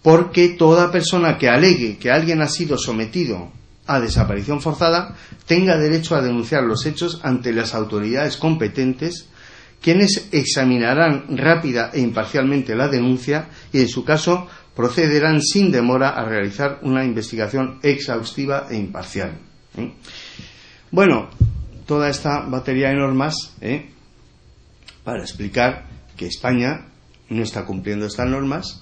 porque toda persona que alegue que alguien ha sido sometido a desaparición forzada tenga derecho a denunciar los hechos ante las autoridades competentes, quienes examinarán rápida e imparcialmente la denuncia y, en su caso, procederán sin demora a realizar una investigación exhaustiva e imparcial. Bueno, toda esta batería de normas para explicar que España no está cumpliendo estas normas,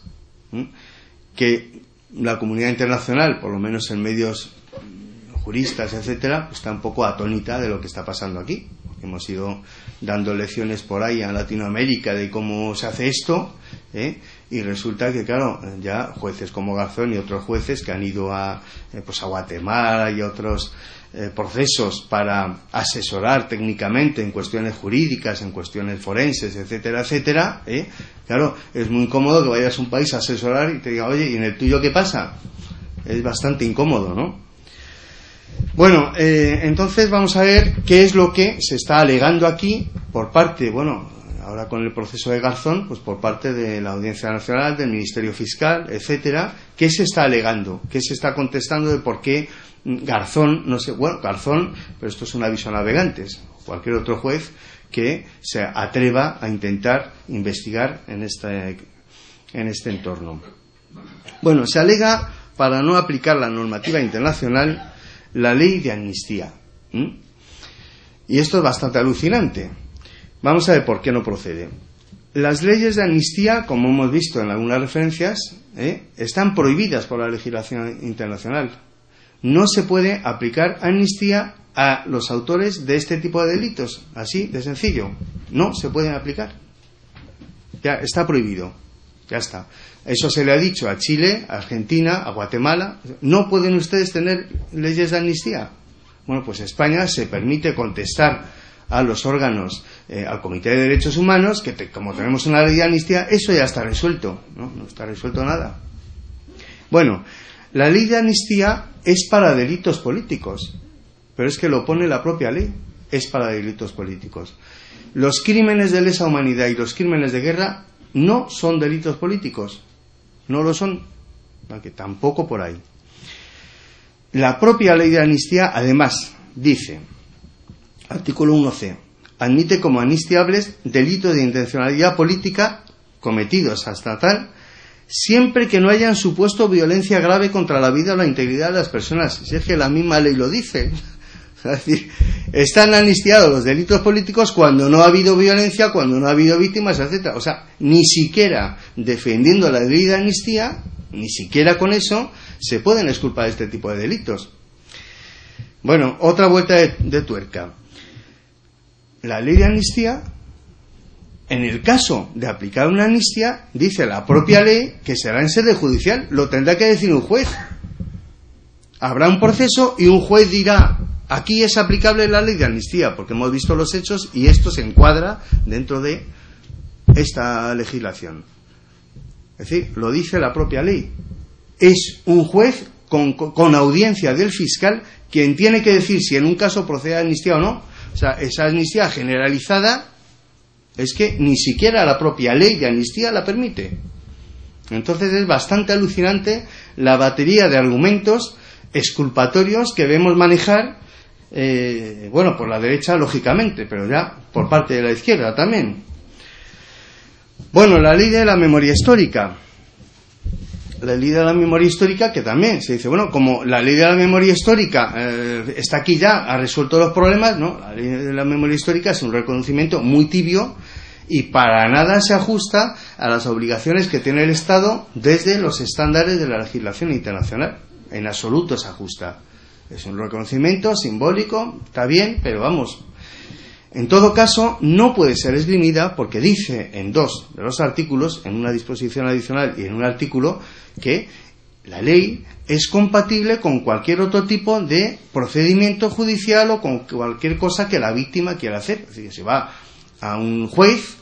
que la comunidad internacional, por lo menos en medios juristas, etcétera, está un poco atónita de lo que está pasando aquí. Hemos ido dando lecciones por ahí a Latinoamérica de cómo se hace esto, y resulta que, claro, ya jueces como Garzón y otros jueces que han ido a Guatemala y otros procesos para asesorar técnicamente en cuestiones jurídicas, en cuestiones forenses, etcétera, etcétera, claro, es muy incómodo que vayas a un país a asesorar y te diga, oye, ¿y en el tuyo qué pasa? Es bastante incómodo, ¿no? Bueno, entonces vamos a ver qué es lo que se está alegando aquí por parte, bueno, ahora con el proceso de Garzón, pues por parte de la Audiencia Nacional, del Ministerio Fiscal, etcétera. ¿Qué se está alegando? ¿Qué se está contestando de por qué Garzón, no sé, bueno, Garzón, pero esto es un aviso a navegantes, cualquier otro juez que se atreva a intentar investigar en este entorno? Bueno, se alega para no aplicar la normativa internacional la ley de amnistía. Y esto es bastante alucinante. Vamos a ver por qué no procede. Las leyes de amnistía, como hemos visto en algunas referencias, están prohibidas por la legislación internacional. No se puede aplicar amnistía a los autores de este tipo de delitos, así de sencillo. No se pueden aplicar. Ya está prohibido. Ya está. Eso se le ha dicho a Chile, a Argentina, a Guatemala. ¿No pueden ustedes tener leyes de amnistía? Bueno, pues España se permite contestar a los órganos, al Comité de Derechos Humanos, que como tenemos una ley de amnistía, eso ya está resuelto. No está resuelto nada. Bueno, la ley de amnistía es para delitos políticos, pero es que lo pone la propia ley, es para delitos políticos. Los crímenes de lesa humanidad y los crímenes de guerra no son delitos políticos, no lo son, aunque tampoco por ahí. La propia ley de amnistía, además, dice, artículo 1c, admite como amnistiables delitos de intencionalidad política cometidos hasta tal, siempre que no hayan supuesto violencia grave contra la vida o la integridad de las personas. Si es que la misma ley lo dice. Es decir, están amnistiados los delitos políticos cuando no ha habido violencia, cuando no ha habido víctimas, etcétera. O sea, ni siquiera defendiendo la ley de amnistía, ni siquiera con eso, se pueden exculpar este tipo de delitos. Bueno, otra vuelta de tuerca. La ley de amnistía, en el caso de aplicar una amnistía, dice la propia ley que será en sede judicial, lo tendrá que decir un juez. Habrá un proceso y un juez dirá, aquí es aplicable la ley de amnistía, porque hemos visto los hechos y esto se encuadra dentro de esta legislación. Es decir, lo dice la propia ley. Es un juez con audiencia del fiscal quien tiene que decir si en un caso procede a amnistía o no. O sea, esa amnistía generalizada es que ni siquiera la propia ley de amnistía la permite. Entonces es bastante alucinante la batería de argumentos exculpatorios que vemos manejar, bueno, por la derecha lógicamente, pero ya por parte de la izquierda también. Bueno, la ley de la memoria histórica. La ley de la memoria histórica, que también se dice, bueno, como la ley de la memoria histórica está aquí ya, ha resuelto los problemas, ¿no? La ley de la memoria histórica es un reconocimiento muy tibio y para nada se ajusta a las obligaciones que tiene el Estado desde los estándares de la legislación internacional. En absoluto se ajusta. Es un reconocimiento simbólico, está bien, pero vamos. En todo caso, no puede ser esgrimida porque dice en dos de los artículos, en una disposición adicional y en un artículo, que la ley es compatible con cualquier otro tipo de procedimiento judicial o con cualquier cosa que la víctima quiera hacer. Es decir, si va a un juez,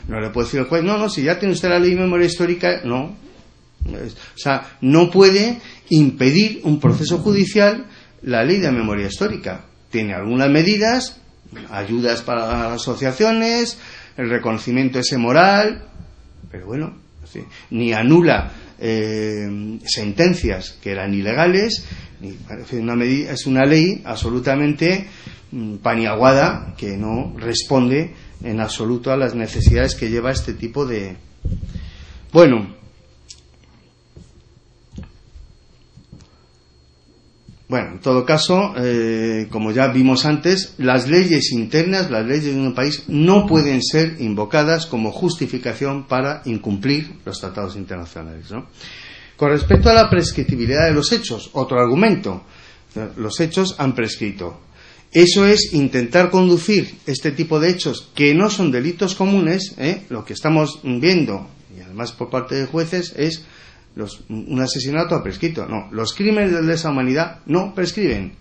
no le puede decir al juez, no, si ya tiene usted la ley de memoria histórica, no. O sea, no puede impedir un proceso judicial la ley de memoria histórica. Tiene algunas medidas, ayudas para las asociaciones, el reconocimiento ese moral, pero bueno, ni anula sentencias que eran ilegales, es una ley absolutamente paniaguada que no responde en absoluto a las necesidades que lleva este tipo de... Bueno, en todo caso, como ya vimos antes, las leyes internas, las leyes de un país, no pueden ser invocadas como justificación para incumplir los tratados internacionales, ¿no? Con respecto a la prescriptibilidad de los hechos, otro argumento, los hechos han prescrito. Eso es intentar conducir este tipo de hechos que no son delitos comunes, lo que estamos viendo, y además por parte de jueces, es un asesinato ha prescrito. No, los crímenes de lesa humanidad no prescriben.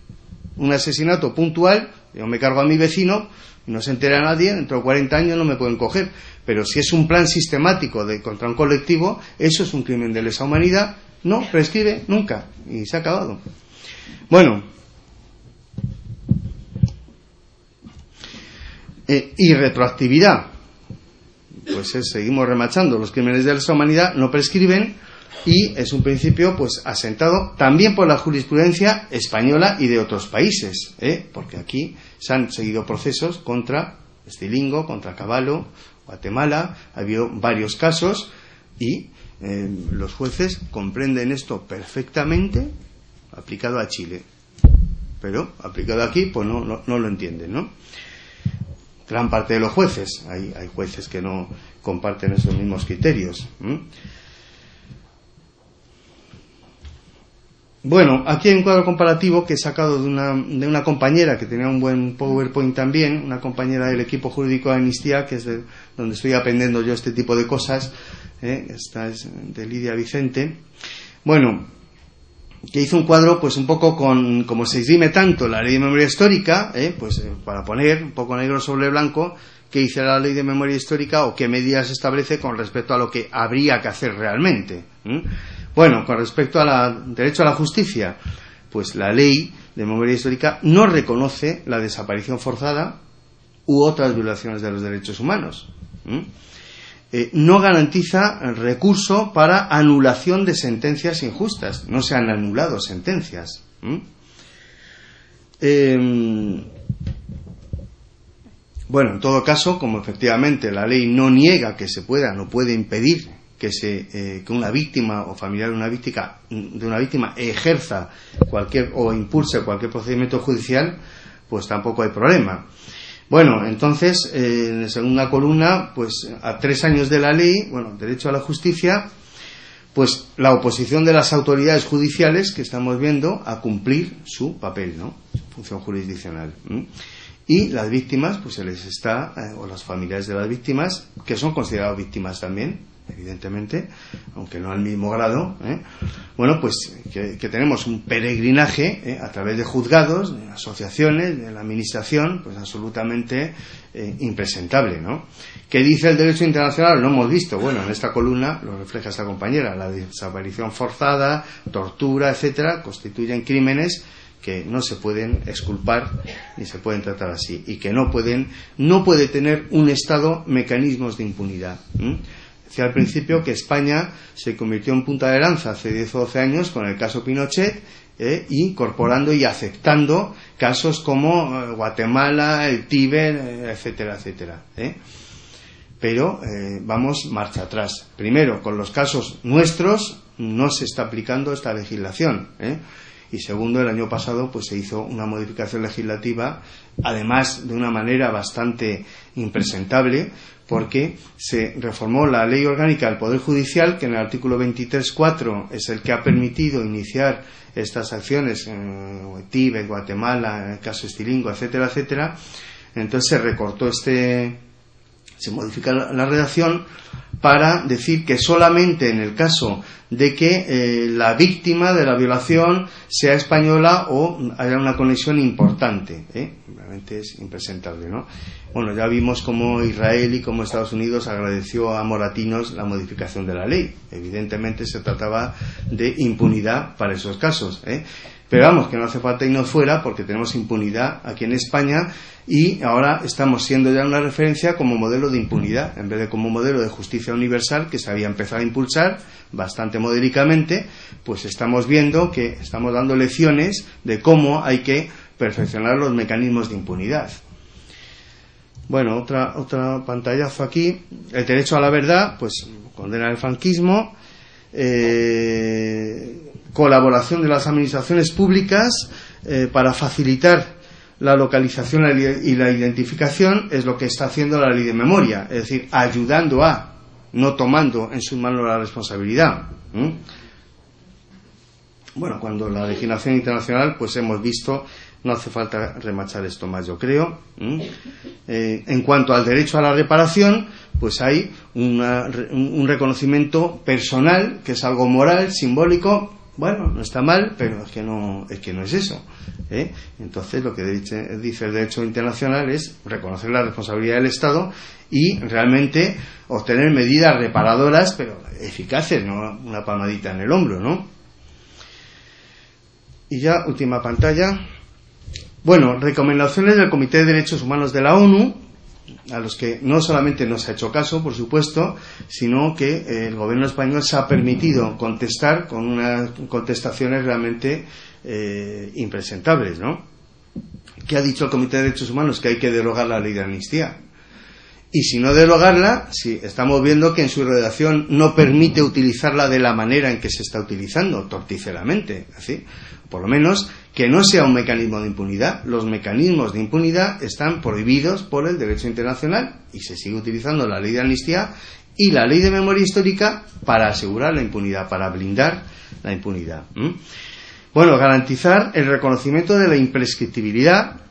Un asesinato puntual, yo me cargo a mi vecino, no se entera nadie, dentro de 40 años no me pueden coger. Pero si es un plan sistemático contra un colectivo, eso es un crimen de lesa humanidad, no prescribe nunca, y se ha acabado. Bueno, y retroactividad, pues seguimos remachando, los crímenes de lesa humanidad no prescriben, y es un principio pues asentado también por la jurisprudencia española y de otros países, porque aquí se han seguido procesos contra Estilingo, contra Cavallo, Guatemala, ha habido varios casos y los jueces comprenden esto perfectamente aplicado a Chile, pero aplicado aquí pues no lo entienden, ¿no? Gran parte de los jueces, hay jueces que no comparten esos mismos criterios. Bueno, aquí hay un cuadro comparativo que he sacado de una compañera que tenía un buen PowerPoint también, una compañera del equipo jurídico de Amnistía, que es donde estoy aprendiendo yo este tipo de cosas. Esta es de Lidia Vicente. Bueno, que hizo un cuadro pues un poco como se esgrime tanto la ley de memoria histórica, para poner un poco negro sobre blanco qué dice la ley de memoria histórica o qué medidas establece con respecto a lo que habría que hacer realmente. Bueno, con respecto al derecho a la justicia, pues la ley de memoria histórica no reconoce la desaparición forzada u otras violaciones de los derechos humanos. No garantiza el recurso para anulación de sentencias injustas. No se han anulado sentencias. Bueno, en todo caso, como efectivamente la ley no niega que se pueda, no puede impedir que una víctima o familiar de una víctima ejerza o impulse cualquier procedimiento judicial, pues tampoco hay problema. Bueno, entonces, en la segunda columna, pues a 3 años de la ley, derecho a la justicia, pues la oposición de las autoridades judiciales que estamos viendo a cumplir su papel, ¿no? Su función jurisdiccional. Y las víctimas, pues se les está, o las familiares de las víctimas, que son consideradas víctimas también, evidentemente, aunque no al mismo grado, bueno, pues que tenemos un peregrinaje a través de juzgados, de asociaciones, de la administración, pues absolutamente impresentable, ¿no? ¿Qué dice el derecho internacional? Lo hemos visto, en esta columna lo refleja esta compañera, la desaparición forzada, tortura, etcétera, constituyen crímenes que no se pueden exculpar ni se pueden tratar así, y que no puede tener un Estado mecanismos de impunidad. Decía al principio que España se convirtió en punta de lanza hace 10 o 12 años con el caso Pinochet, incorporando y aceptando casos como Guatemala, el Tíbet, etcétera, etcétera. Pero vamos marcha atrás. Primero, con los casos nuestros no se está aplicando esta legislación. Y segundo, el año pasado pues se hizo una modificación legislativa, además de una manera bastante impresentable, porque se reformó la Ley Orgánica del Poder Judicial, que en el artículo 23.4 es el que ha permitido iniciar estas acciones en Tíbet, Guatemala, en el caso Estilingo, etcétera, etcétera. Entonces se recortó se modifica la redacción para decir que solamente en el caso de que la víctima de la violación sea española o haya una conexión importante, realmente es impresentable, ¿no? Bueno, ya vimos cómo Israel y cómo Estados Unidos agradeció a Moratinos la modificación de la ley. Evidentemente se trataba de impunidad para esos casos, Pero vamos, que no hace falta irnos fuera porque tenemos impunidad aquí en España y ahora estamos siendo ya una referencia como modelo de impunidad, en vez de como modelo de justicia universal que se había empezado a impulsar bastante modéricamente, pues estamos viendo que estamos dando lecciones de cómo hay que perfeccionar los mecanismos de impunidad. Bueno, otra pantallazo aquí. El derecho a la verdad, pues condena el franquismo. Colaboración de las administraciones públicas para facilitar la localización y la identificación es lo que está haciendo la ley de memoria, es decir, ayudando a, no tomando en sus manos la responsabilidad. Bueno, cuando la legislación internacional, pues hemos visto, no hace falta remachar esto más, yo creo. En cuanto al derecho a la reparación, pues hay un reconocimiento personal, que es algo moral, simbólico. Bueno, no está mal, pero es que no es eso. Entonces, lo que dice el derecho internacional es reconocer la responsabilidad del Estado y realmente obtener medidas reparadoras, pero eficaces, no una palmadita en el hombro, ¿no? Y ya, última pantalla. Bueno, recomendaciones del Comité de Derechos Humanos de la ONU, a los que no solamente no se ha hecho caso, por supuesto, sino que el gobierno español se ha permitido contestar con unas contestaciones realmente impresentables, ¿no? ¿Qué ha dicho el Comité de Derechos Humanos? Que hay que derogar la ley de amnistía. Y si no derogarla, si estamos viendo que en su redacción no permite utilizarla de la manera en que se está utilizando, torticeramente, ¿sí? Por lo menos que no sea un mecanismo de impunidad. Los mecanismos de impunidad están prohibidos por el derecho internacional y se sigue utilizando la ley de amnistía y la ley de memoria histórica para asegurar la impunidad, para blindar la impunidad. Bueno, garantizar el reconocimiento de la imprescriptibilidad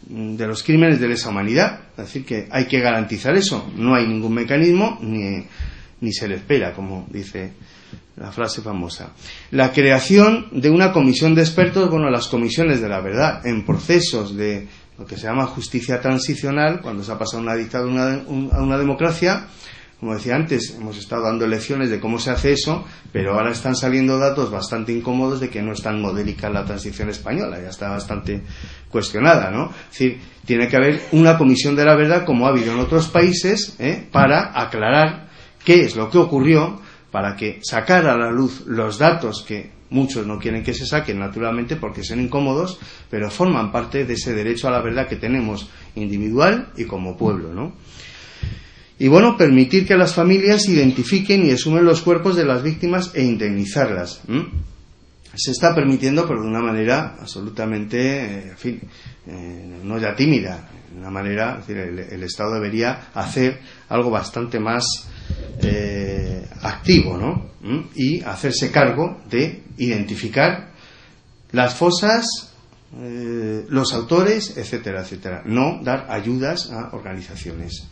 de los crímenes de lesa humanidad, es decir, que hay que garantizar eso. No hay ningún mecanismo ni se le espera, como dice la frase famosa. La creación de una comisión de expertos, bueno, las comisiones de la verdad en procesos de lo que se llama justicia transicional, cuando se ha pasado una dictadura a una democracia. Como decía antes, hemos estado dando lecciones de cómo se hace eso, pero ahora están saliendo datos bastante incómodos de que no es tan modélica la transición española, ya está bastante cuestionada, ¿no? Es decir, tiene que haber una comisión de la verdad, como ha habido en otros países, para aclarar qué es lo que ocurrió, para que sacar a la luz los datos que muchos no quieren que se saquen, naturalmente, porque son incómodos, pero forman parte de ese derecho a la verdad que tenemos individual y como pueblo, ¿no? Y bueno, permitir que las familias identifiquen y exhumen los cuerpos de las víctimas e indemnizarlas. Se está permitiendo, pero de una manera absolutamente, en fin, no ya tímida, de una manera, es decir, el Estado debería hacer algo bastante más activo, ¿no? Y hacerse cargo de identificar las fosas, los autores, etcétera, etcétera. No dar ayudas a organizaciones.